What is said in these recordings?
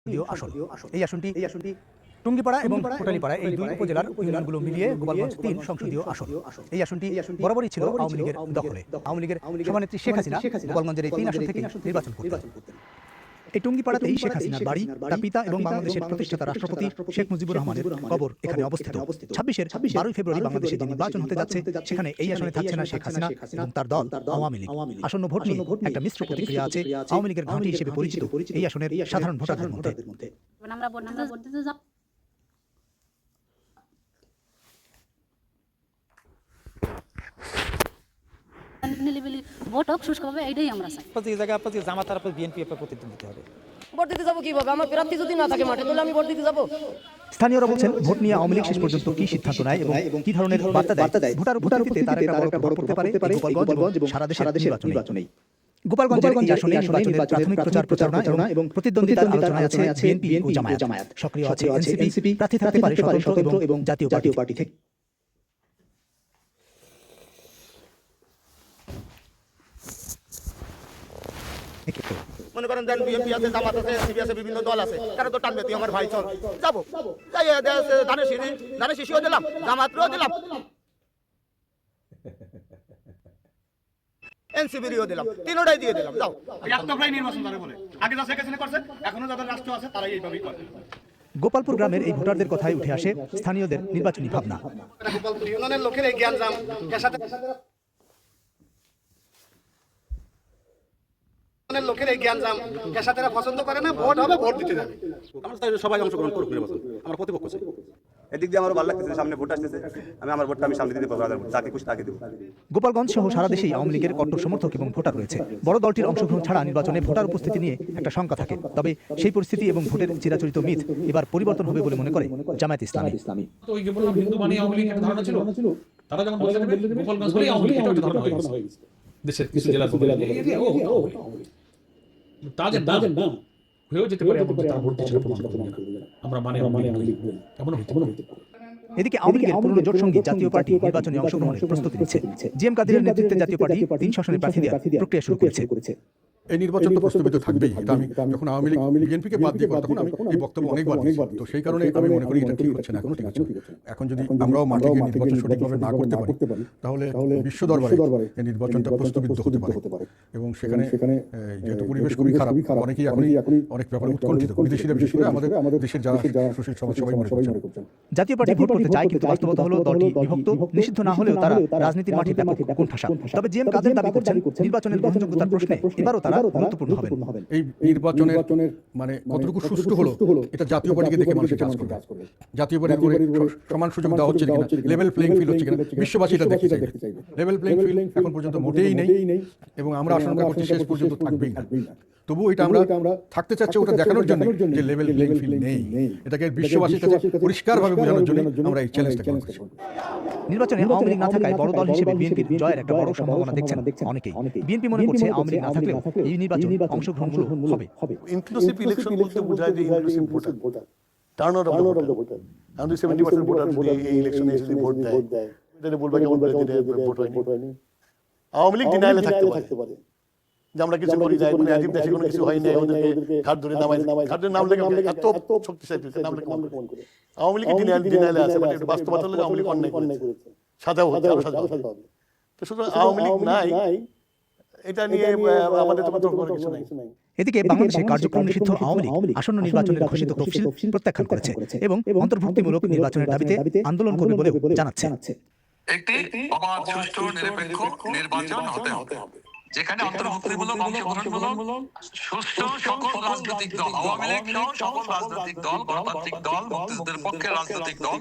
এই আসনটি টুঙ্গিপাড়া এবং কোটালীপাড়া এই দুই উপজেলার ইউনিয়নগুলো মিলিয়ে গোপালগঞ্জ ৩ সংসদীয় আসন। এই আসনটি বরাবরই ছিল আওয়ামী লীগের দখলে। আওয়ামী লীগের সভানেত্রী শেখ হাসিনা গোপালগঞ্জের এই ৩ আসন থেকে নির্বাচন করতেন। এই টুঙ্গিপাড়াতেই শেখ হাসিনার বাড়ি, তার পিতা এবং বাংলাদেশের প্রতিষ্ঠাতা রাষ্ট্রপতি শেখ মুজিবুর রহমানের কবর এখানে অবস্থিত। ২৬ ফেব্রুয়ারি বাংলাদেশে যে নির্বাচন হতে যাচ্ছে, সেখানে এই আসনে থাকছে না শেখ হাসিনা এবং তার দল আওয়ামী লীগ। আসন্ন ভোট নিয়ে একটা মিশ্র প্রতিক্রিয়া আছে আওয়ামী লীগের ঘাঁটি হিসেবে পরিচিত এই আসনের সাধারণ ভোটারদের মধ্যে। আমরা ভোট দিতে যাব। নিলিবিলি ভোট হোক সুষ্ঠুভাবে, এইটাই আমরা চাই। প্রতি জায়গায় প্রতি জামাত আর বিএনপি প্রতিদ্বন্দ্বিতা হবে। ভোট দিতে যাবো কিভাবে? আমার প্রার্থী যদি না থাকে মাঠে, তাহলে আমি ভোট দিতে যাবো? স্থানীয়রা বলছেন, ভোট নিয়ে আওয়ামী লীগ শেষ পর্যন্ত কি সিদ্ধান্ত নেয় এবং কি ধরনের বার্তা দেয়, ভোটার উপস্থিতিতে তার একটা বড় প্রভাব পড়তে পারে গোপালগঞ্জ এবং সারা দেশের নির্বাচনে। গোপালগঞ্জের এই আসনে নির্বাচনের প্রাথমিক প্রচারণা এবং প্রতিদ্বন্দ্বিতার আলোচনায় আছে বিএনপি ও জামায়াত। সক্রিয় আছে এনসিপি, প্রার্থী থাকতে পারে স্বতন্ত্র এবং জাতীয় পার্টি থেকে। মনে করেন দেন বিএনপি আছে, জামাত আছে, এনসিপি আছে, বিভিন্ন দল আছে, তারা তো টানবে, তুই আমার ভাই চল যাবো, যাই ধানের শিশিও দিলাম, জামাতও দিলাম, এনসিপিও দিলাম, তিনটাই দিয়ে দিলাম, যাও। একটাই নির্বাচন তারা বলে আগে যা শেখ হাসিনা করছে, এখনো যাদের রাষ্ট্র আছে তারাই এইভাবেই করে। গোপালপুর গ্রামের এই ভোটারদের কথায় উঠে আসে স্থানীয়দের নির্বাচনী ভাবনা। গোপালপুর ইউনিয়নের লোকের এই জ্ঞান পছন্দ করে না, ভোট হবে, ভোট দিতে যাবে। সবাই অংশগ্রহণ করুক নির্বাচন, আমার প্রতিপক্ষ আছে। এদিক দিয়ে আমারও ভালো লাগতেছে, সামনে ভোট আসতেছে, আমি আমার ভোটটা সামনে দিতে পারবো, যাকে খুশি তাকে দেবো। গোপালগঞ্জ সহ সারা দেশেই আওয়ামী লীগের কট্টর সমর্থক এবং ভোটার রয়েছে। বড় দলটির অংশগ্রহণ ছাড়া নির্বাচনে ভোটার উপস্থিতি নিয়ে একটা শঙ্কা থাকে। তবে সেই পরিস্থিতি এবং ভোটের চিরাচরিত মিথ এবার পরিবর্তন হবে বলে মনে করে জামায়াত ইসলামী। হিন্দু মানে আওয়ামী লীগ একটা ধারণা ছিল, তারা যখন বলে দেবে গোপালগঞ্জ বলেই আওয়ামী লীগ একটা ধারণা হয়ে গেছে। দেশের কিছু জেলা তাদের না হয়েও যেতে পারে, ভোট দিচ্ছে আমরা মানে এমন হইতে পারে। এদিকে আওয়ামী লীগের পুরনো জোট সঙ্গী জাতীয় পার্টি নির্বাচনে অংশগ্রহণের প্রস্তুতি নিচ্ছে। জিএম কাদেরের নেতৃত্বে জাতীয় পার্টি ৩ আসনের প্রার্থী দেওয়ার প্রক্রিয়া শুরু করেছে। এই নির্বাচন তো প্রস্তুত থাকবেই, এটা আমি যখন আওয়ামী লীগ বিএনপিকে বাদ দিয়ে তখন আমি এই বক্তব্য অনেকবার দিয়েছি। তো সেই কারণে আমি মনে করি এটা ঠিক হচ্ছে না, এখনো ঠিক আছে। এখন যদি আমরাও মাঠে গিয়ে নির্বাচন সঠিকভাবে না করতে পারি, তাহলে বিশ্ব দরবারে এই নির্বাচনটা প্রশ্নবিদ্ধ হতে পারে। এবং সেখানে যেহেতু পরিবেশ খুবই খারাপ, অনেকেই এখনই অনেক ব্যাপারে উৎকণ্ঠিত, বিদেশিরা বিশেষ করে আমাদের দেশের যারা সুশীল সমাজ সবাই মনে করছেন। জাতীয় পার্টি ভোট করতে চায়, কিন্তু বাস্তবতা হলো দলটি বিভক্ত। নিষিদ্ধ না হলেও তারা রাজনীতির মাঠে ব্যাপক কোণঠাসা। তবে জিএম কাদের দাবি করছেন, নির্বাচনের গ্রহণযোগ্যতার প্রশ্নে এবারও তারা গুরুত্বপূর্ণ হবেন। এই নির্বাচনের মানে কতটুকু সুষ্ঠু হলো, এটা জাতীয় পার্টিকে দেখে মানুষ জাজ করবে। জাতীয় পার্টির করে সমান সুযোগ দেওয়া হচ্ছে কিনা, লেভেল প্লেইং ফিল্ড হচ্ছে কিনা, বিশ্ববাসী এটা দেখতে চাইবে। লেভেল প্লেইং ফিল্ড এখন পর্যন্ত মোটেই নেই এবং আমরা আশঙ্কা করছি শেষ পর্যন্ত থাকবেই না। তবুও এটা আমরা থাকতে চাচ্ছি ওটা দেখানোর জন্য যে লেভেল প্লেইং ফিল্ড নেই, এটাকে বিশ্ববাসীর কাছে পরিষ্কারভাবে বোঝানোর জন্য আমরা এই চ্যালেঞ্জটা করছি। নির্বাচনে আওয়ামী লীগ না থাকায় বড় দল হিসেবে বিএনপির জয়ের একটা বড় সম্ভাবনা দেখছেন অনেকেই। বিএনপি মনে করছে আওয়ামী লীগ না থাকলেও এই নির্বাচনে অংশগ্রহণগুলো হবে। ইনক্লুসিভ ইলেকশন বলতে বোঝায় যে inclusive voter, turnout of the voter. এখন 70% ভোটার যদি এই ইলেকশনে এসে ভোট দেয়, এটা বলবে কেমন ভোট হয়নি। আওয়ামী লীগ ডিনাইলে থাকতে পারে যে আমরা কিছু করি যাই, মানে আজীব দেশে কোনো কিছু হয়নি, ওদেরকে ঘাট ধরে নামাই, ঘাট ধরে নামলে এত শক্তিশালী নামলে কেমন করে। আওয়ামী লীগ ডিনাইলে আছে, মানে একটু বাস্তবতা হলে আওয়ামী লীগ অন্যায় করেছে, সাজাও হচ্ছে, আরো সাজাও হবে। তো সুতরাং আওয়ামী লীগ নাই, এটা নিয়ে আমাদের তো তর্ক করার কিছু নাই। এদিকে বাংলাদেশে কার্যক্রম নিষিদ্ধ আওয়ামী লীগ আসন্ন নির্বাচনের ঘোষিত তফসিল প্রত্যাখ্যান করেছে এবং অন্তর্ভুক্তিমূলক নির্বাচনের দাবিতে আন্দোলন করবে বলে জানাচ্ছে। একটি অবাধ, সুষ্ঠু, নিরপেক্ষ নির্বাচন হতে হবে, যেখানে অন্তর্ভুক্তিমূলক, অংশগ্রহণমূলক, সুষ্ঠু সকল রাজনৈতিক দল, আওয়ামী লীগ সহ সকল রাজনৈতিক দল, গণতান্ত্রিক দল, মুক্তিযুদ্ধের পক্ষে রাজনৈতিক দল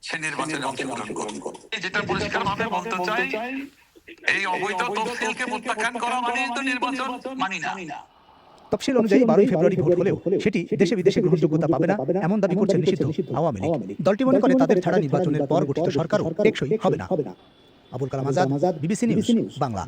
সে নির্বাচনে অংশগ্রহণ করবে। যেটা পরিষ্কারভাবে বলতে চাই, এই অবৈধ তফসিলকে প্রত্যাখ্যান করা মানে তো নির্বাচন মানি না। তফসিল অনুযায়ী 12 ফেব্রুয়ারি ভোট হলেও সেটি দেশে বিদেশে গ্রহণযোগ্যতা পাবে না, এমন দাবি করছেন নিষিদ্ধ আওয়ামী লীগ। দলটি মনে করে তাদের ছাড়া নির্বাচনের পর গঠিত সরকারও টেকসই হবে না। Abul Kalam Azad, BBC news, Bangla.